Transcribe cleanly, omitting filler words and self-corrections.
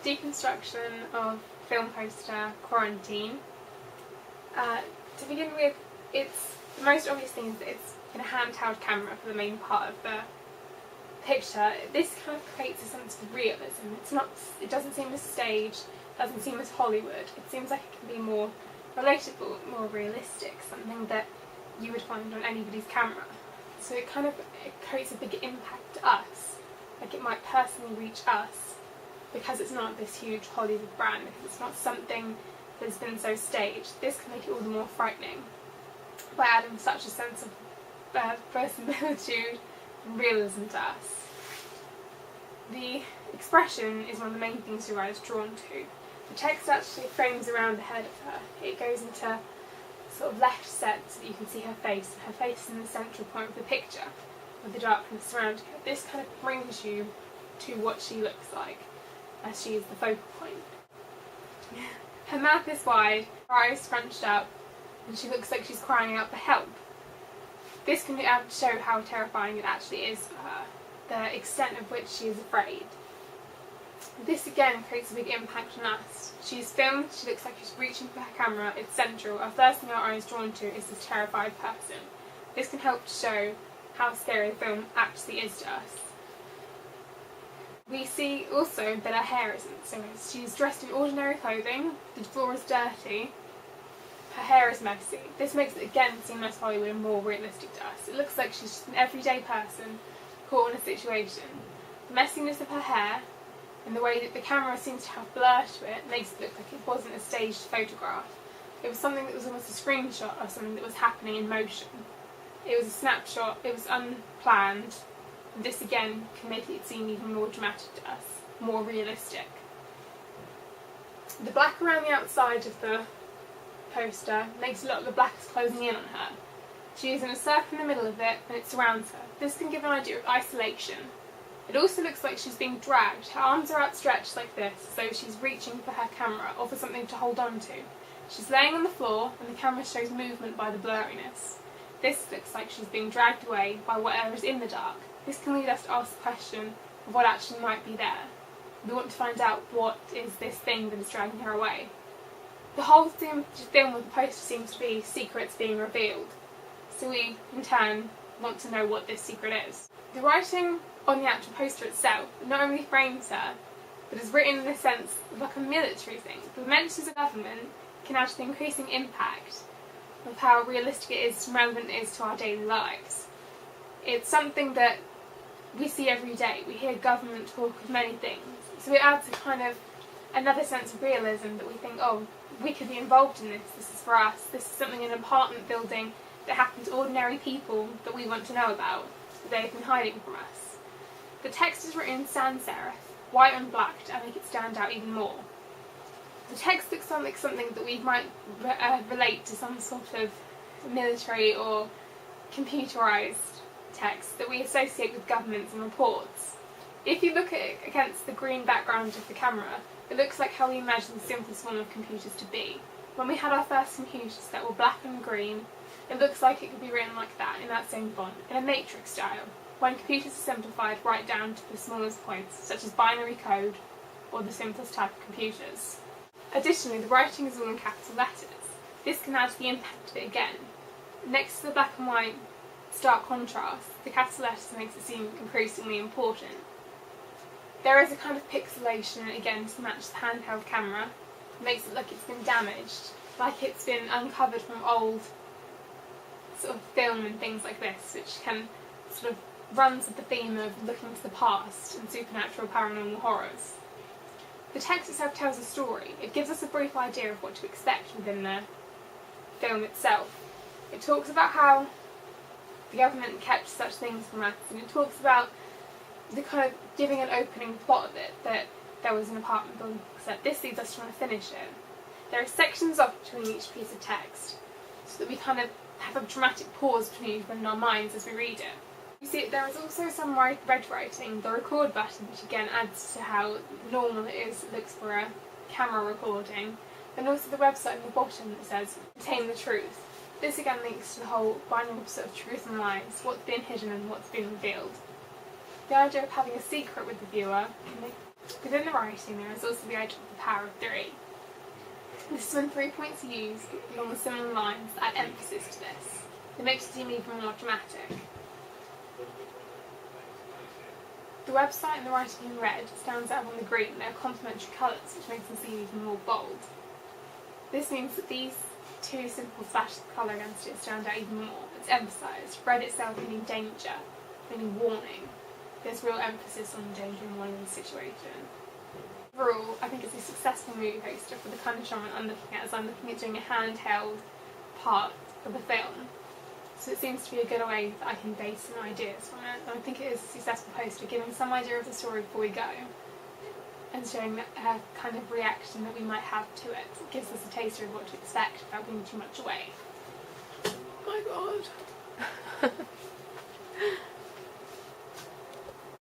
Deconstruction of film poster Quarantine. To begin with, the most obvious thing is that it's in a handheld camera for the main part of the picture. This kind of creates a sense of realism. It doesn't seem as staged, doesn't seem as Hollywood. It seems like it can be more relatable, more realistic, something that you would find on anybody's camera. So it creates a bigger impact to us, like it might personally reach us, because it's not this huge Hollywood brand, because it's not something that's been so staged. This can make it all the more frightening by adding such a sense of verisimilitude and realism to us. The expression is one of the main things your eye is drawn to. The text actually frames around the head of her. It goes into sort of left set so that you can see her face, and her face is in the central point of the picture with the darkness surrounding her. This kind of brings you to what she looks like, as she is the focal point. Her mouth is wide, her eyes scrunched up, and she looks like she's crying out for help. This can show how terrifying it actually is for her, the extent of which she is afraid. This again creates a big impact on us. She's filmed, she looks like she's reaching for her camera, it's central. Our first thing our eye is drawn to is this terrified person. This can help to show how scary the film actually is to us. We see also that her hair isn't, so she's dressed in ordinary clothing, the floor is dirty, her hair is messy. This makes it again seem less Hollywood and more realistic to us. It looks like she's just an everyday person caught in a situation. The messiness of her hair and the way that the camera seems to have blur to it makes it look like it wasn't a staged photograph. It was something that was almost a screenshot of something that was happening in motion. It was a snapshot, it was unplanned. This again can make it seem even more dramatic to us, more realistic. The black around the outside of the poster makes a lot of the black closing in on her. She is in a circle in the middle of it and it surrounds her. This can give an idea of isolation. It also looks like she's being dragged. Her arms are outstretched like this, as though she's reaching for her camera or for something to hold on to. She's laying on the floor and the camera shows movement by the blurriness. This looks like she's being dragged away by whatever is in the dark. This can lead us to ask the question of what actually might be there. We want to find out what is this thing that is dragging her away. The whole film with the poster seems to be secrets being revealed. So we, in turn, want to know what this secret is. The writing on the actual poster itself not only frames her, but is written in a sense of like a military thing. The mentions of government can add to the increasing impact of how realistic it is and relevant it is to our daily lives. It's something that we see every day. We hear government talk of many things. So it adds a kind of another sense of realism that we think, oh, we could be involved in this. This is for us. This is something in an apartment building that happens to ordinary people that we want to know about, that they've been hiding from us. The text is written in sans serif, white and black, to make it stand out even more. The text looks like something that we might relate to some sort of military or computerised text that we associate with governments and reports. If you look at it against the green background of the camera, it looks like how we imagine the simplest form of computers to be. When we had our first computers that were black and green, it looks like it could be written like that, in that same font, in a matrix style, when computers are simplified right down to the smallest points, such as binary code or the simplest type of computers. Additionally, the writing is all in capital letters. This can add to the impact of it again. Next to the black and white stark contrast, the capital letters makes it seem increasingly important. There is a kind of pixelation again to match the handheld camera. It makes it look it's been damaged, like it's been uncovered from old sort of film and things like this, which can sort of runs with the theme of looking to the past and supernatural paranormal horrors. The text itself tells a story. It gives us a brief idea of what to expect within the film itself. It talks about how the government kept such things from us, and it talks about the kind of giving an opening plot of it, that there was an apartment building set. This leads us to want to finish it. There are sections off between each piece of text, so that we kind of have a dramatic pause between in our minds as we read it. You see, there is also some red writing, the record button, which again adds to how normal it looks for a camera recording, and also the website in the bottom that says, "Contain the truth." This again links to the whole binary sort of truth and lies, what's been hidden and what's been revealed. The idea of having a secret with the viewer Within the writing there is also the idea of the power of three. This is when 3 points are used along similar lines that add emphasis to this. It makes it seem even more dramatic. The website and the writing in red stands out on the green. They are complementary colours, which makes them seem even more bold. This means that these two simple splashes of colour against it stand out even more. It's emphasised. Red itself meaning danger, meaning warning. There's real emphasis on the danger and warning of the situation. Overall, I think it's a successful movie poster for the kind of genre I'm looking at, as I'm looking at doing a handheld part of the film. So it seems to be a good way that I can base some ideas from it. And I think it is a successful poster, giving some idea of the story before we go, and showing a kind of reaction that we might have to it. It gives us a taster of what to expect without giving too much away. Oh my god.